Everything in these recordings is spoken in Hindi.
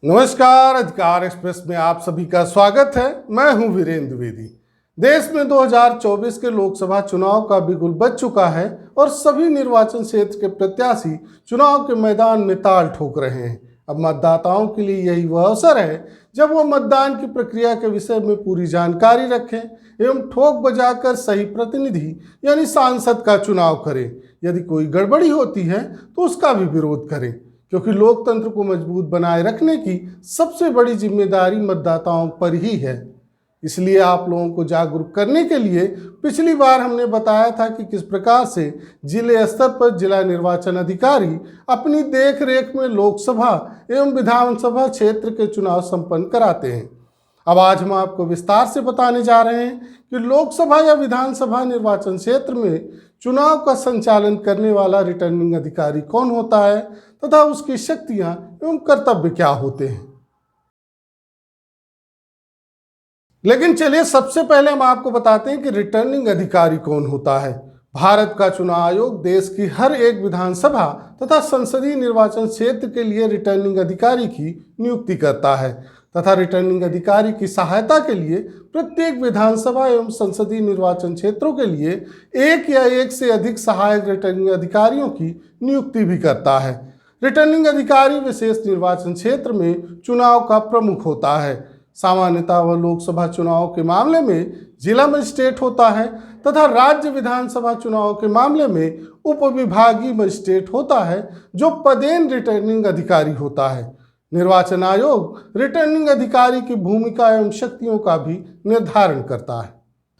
नमस्कार, अधिकार एक्सप्रेस में आप सभी का स्वागत है। मैं हूं वीरेंद्र द्विवेदी। देश में 2024 के लोकसभा चुनाव का बिगुल बज चुका है और सभी निर्वाचन क्षेत्र के प्रत्याशी चुनाव के मैदान में ताल ठोक रहे हैं। अब मतदाताओं के लिए यही वह अवसर है जब वो मतदान की प्रक्रिया के विषय में पूरी जानकारी रखें एवं ठोक बजाकर सही प्रतिनिधि यानी सांसद का चुनाव करें। यदि कोई गड़बड़ी होती है तो उसका भी विरोध करें, क्योंकि लोकतंत्र को मजबूत बनाए रखने की सबसे बड़ी जिम्मेदारी मतदाताओं पर ही है। इसलिए आप लोगों को जागरूक करने के लिए पिछली बार हमने बताया था कि किस प्रकार से जिले स्तर पर जिला निर्वाचन अधिकारी अपनी देखरेख में लोकसभा एवं विधानसभा क्षेत्र के चुनाव संपन्न कराते हैं। अब आज हम आपको विस्तार से बताने जा रहे हैं कि लोकसभा या विधानसभा निर्वाचन क्षेत्र में चुनाव का संचालन करने वाला रिटर्निंग अधिकारी कौन होता है तथा उसकी शक्तियां एवं कर्तव्य क्या होते हैं। लेकिन चलिए सबसे पहले हम आपको बताते हैं कि रिटर्निंग अधिकारी कौन होता है। भारत का चुनाव आयोग देश की हर एक विधानसभा तथा संसदीय निर्वाचन क्षेत्र के लिए रिटर्निंग अधिकारी की नियुक्ति करता है तथा रिटर्निंग अधिकारी की सहायता के लिए प्रत्येक विधानसभा एवं संसदीय निर्वाचन क्षेत्रों के लिए एक या एक से अधिक सहायक रिटर्निंग अधिकारियों की नियुक्ति भी करता है। रिटर्निंग अधिकारी विशेष निर्वाचन क्षेत्र में चुनाव का प्रमुख होता है। सामान्यतः वह लोकसभा चुनाव के मामले में जिला मजिस्ट्रेट होता है तथा राज्य विधानसभा चुनाव के मामले में उपविभागीय मजिस्ट्रेट होता है, जो पदेन रिटर्निंग अधिकारी होता है। निर्वाचन आयोग रिटर्निंग अधिकारी की भूमिका एवं शक्तियों का भी निर्धारण करता है।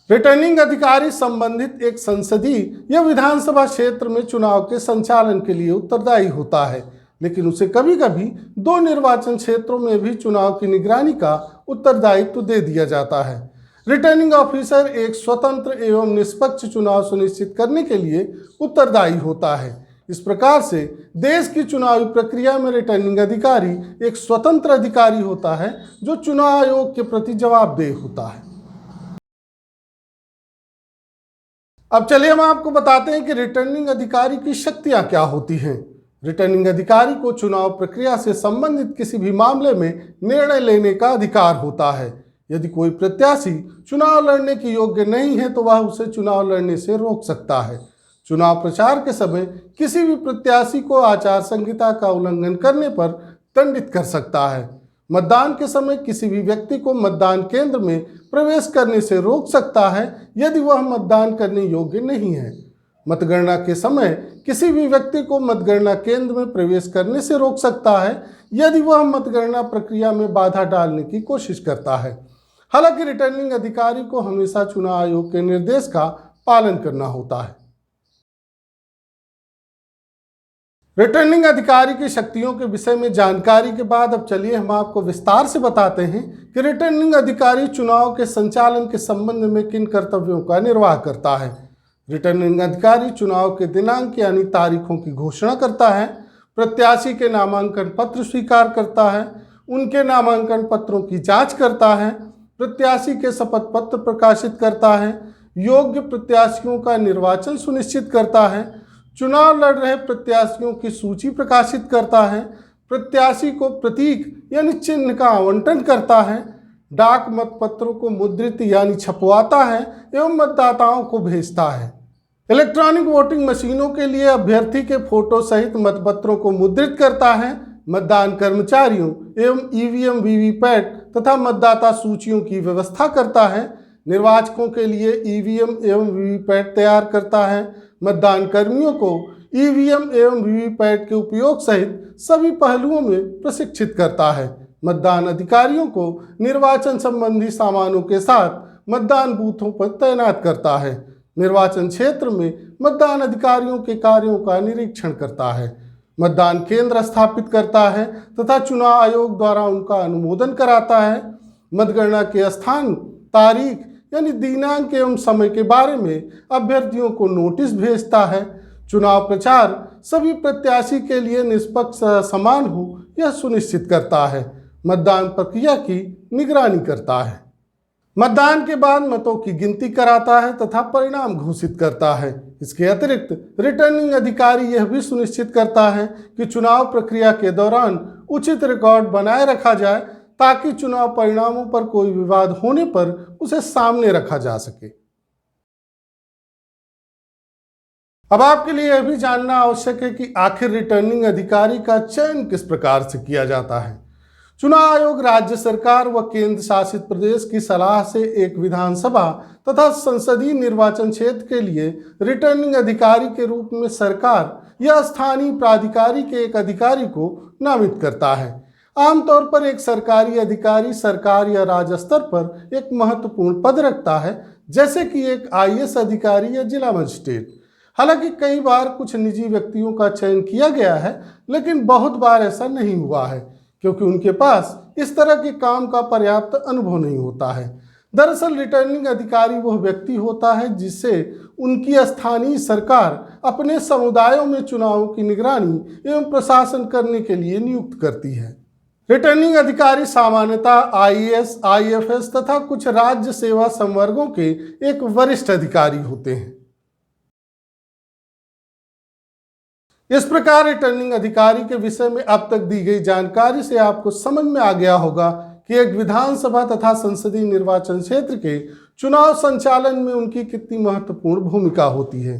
रिटर्निंग अधिकारी संबंधित एक संसदीय या विधानसभा क्षेत्र में चुनाव के संचालन के लिए उत्तरदायी होता है, लेकिन उसे कभी कभी दो निर्वाचन क्षेत्रों में भी चुनाव की निगरानी का उत्तरदायित्व दे दिया जाता है। रिटर्निंग ऑफिसर एक स्वतंत्र एवं निष्पक्ष चुनाव सुनिश्चित करने के लिए उत्तरदायी होता है। इस प्रकार से देश की चुनावी प्रक्रिया में रिटर्निंग अधिकारी एक स्वतंत्र अधिकारी होता है जो चुनाव आयोग के प्रति जवाबदेह होता है। अब चलिए हम आपको बताते हैं कि रिटर्निंग अधिकारी की शक्तियां क्या होती हैं। रिटर्निंग अधिकारी को चुनाव प्रक्रिया से संबंधित किसी भी मामले में निर्णय लेने का अधिकार होता है। यदि कोई प्रत्याशी चुनाव लड़ने की योग्य नहीं है तो वह उसे चुनाव लड़ने से रोक सकता है। चुनाव प्रचार के समय किसी भी प्रत्याशी को आचार संहिता का उल्लंघन करने पर दंडित कर सकता है। मतदान के समय किसी भी व्यक्ति को मतदान केंद्र में प्रवेश करने से रोक सकता है यदि वह मतदान करने योग्य नहीं है। मतगणना के समय किसी भी व्यक्ति को मतगणना केंद्र में प्रवेश करने से रोक सकता है यदि वह मतगणना प्रक्रिया में बाधा डालने की कोशिश करता है। हालांकि रिटर्निंग अधिकारी को हमेशा चुनाव आयोग के निर्देश का पालन करना होता है। रिटर्निंग अधिकारी की शक्तियों के विषय में जानकारी के बाद अब चलिए हम आपको विस्तार से बताते हैं कि रिटर्निंग अधिकारी चुनाव के संचालन के संबंध में किन कर्तव्यों का निर्वाह करता है। रिटर्निंग अधिकारी चुनाव के दिनांक यानी तारीखों की घोषणा करता है, प्रत्याशी के नामांकन पत्र स्वीकार करता है, उनके नामांकन पत्रों की जांच करता है, प्रत्याशी के शपथ पत्र प्रकाशित करता है, योग्य प्रत्याशियों का निर्वाचन सुनिश्चित करता है, चुनाव लड़ रहे प्रत्याशियों की सूची प्रकाशित करता है, प्रत्याशी को प्रतीक यानी चिन्ह का आवंटन करता है, डाक मत पत्रों को मुद्रित यानी छपवाता है एवं मतदाताओं को भेजता है। इलेक्ट्रॉनिक वोटिंग मशीनों के लिए अभ्यर्थी के फोटो सहित मतपत्रों को मुद्रित करता है, मतदान कर्मचारियों एवं ईवीएम वीवीपैट तथा मतदाता सूचियों की व्यवस्था करता है, निर्वाचकों के लिए ईवीएम एवं वीवीपैट तैयार करता है, मतदान कर्मियों को ईवीएम एवं वीवीपैट के उपयोग सहित सभी पहलुओं में प्रशिक्षित करता है, मतदान अधिकारियों को निर्वाचन संबंधी सामानों के साथ मतदान बूथों पर तैनात करता है, निर्वाचन क्षेत्र में मतदान अधिकारियों के कार्यों का निरीक्षण करता है, मतदान केंद्र स्थापित करता है तथा चुनाव आयोग द्वारा उनका अनुमोदन कराता है, मतगणना के स्थान, तारीख यानी दिनांक एवं समय के बारे में अभ्यर्थियों को नोटिस भेजता है, चुनाव प्रचार सभी प्रत्याशी के लिए निष्पक्ष समान हो यह सुनिश्चित करता है, मतदान प्रक्रिया की निगरानी करता है, मतदान के बाद मतों की गिनती कराता है तथा परिणाम घोषित करता है, इसके अतिरिक्त रिटर्निंग अधिकारी यह भी सुनिश्चित करता है कि चुनाव प्रक्रिया के दौरान उचित रिकॉर्ड बनाए रखा जाए ताकि चुनाव परिणामों पर कोई विवाद होने पर उसे सामने रखा जा सके। अब आपके लिए यह भी जानना आवश्यक है कि आखिर रिटर्निंग अधिकारी का चयन किस प्रकार से किया जाता है। चुनाव आयोग राज्य सरकार व केंद्र शासित प्रदेश की सलाह से एक विधानसभा तथा संसदीय निर्वाचन क्षेत्र के लिए रिटर्निंग अधिकारी के रूप में सरकार या स्थानीय प्राधिकारी के एक अधिकारी को नामित करता है। आमतौर पर एक सरकारी अधिकारी सरकार या राज्य स्तर पर एक महत्वपूर्ण पद रखता है, जैसे कि एक आईएएस अधिकारी या जिला मजिस्ट्रेट। हालांकि कई बार कुछ निजी व्यक्तियों का चयन किया गया है, लेकिन बहुत बार ऐसा नहीं हुआ है क्योंकि उनके पास इस तरह के काम का पर्याप्त अनुभव नहीं होता है। दरअसल रिटर्निंग अधिकारी वह व्यक्ति होता है जिसे उनकी स्थानीय सरकार अपने समुदायों में चुनावों की निगरानी एवं प्रशासन करने के लिए नियुक्त करती है। रिटर्निंग अधिकारी सामान्यतः आईएएस, आईएफएस तथा कुछ राज्य सेवा संवर्गों के एक वरिष्ठ अधिकारी होते हैं। इस प्रकार रिटर्निंग अधिकारी के विषय में अब तक दी गई जानकारी से आपको समझ में आ गया होगा कि एक विधानसभा तथा संसदीय निर्वाचन क्षेत्र के चुनाव संचालन में उनकी कितनी महत्वपूर्ण भूमिका होती है।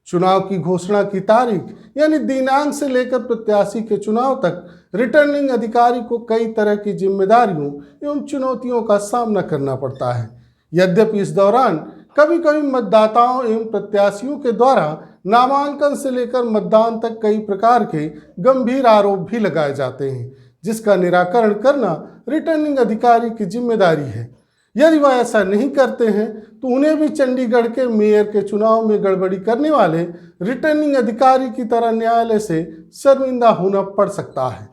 चुनाव की घोषणा की तारीख यानी दिनांक से लेकर प्रत्याशी के चुनाव तक रिटर्निंग अधिकारी को कई तरह की जिम्मेदारियों एवं चुनौतियों का सामना करना पड़ता है। यद्यपि इस दौरान कभी कभी मतदाताओं एवं प्रत्याशियों के द्वारा नामांकन से लेकर मतदान तक कई प्रकार के गंभीर आरोप भी लगाए जाते हैं, जिसका निराकरण करना रिटर्निंग अधिकारी की जिम्मेदारी है। यदि वह ऐसा नहीं करते हैं तो उन्हें भी चंडीगढ़ के मेयर के चुनाव में गड़बड़ी करने वाले रिटर्निंग अधिकारी की तरह न्यायालय से शर्मिंदा होना पड़ सकता है।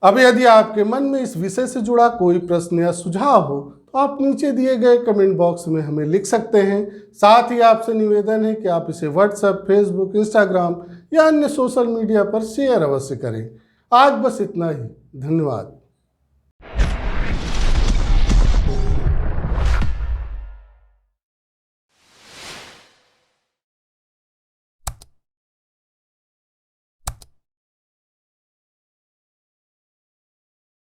अब यदि आपके मन में इस विषय से जुड़ा कोई प्रश्न या सुझाव हो तो आप नीचे दिए गए कमेंट बॉक्स में हमें लिख सकते हैं। साथ ही आपसे निवेदन है कि आप इसे व्हाट्सएप, फेसबुक, इंस्टाग्राम या अन्य सोशल मीडिया पर शेयर अवश्य करें। आज बस इतना ही। धन्यवाद।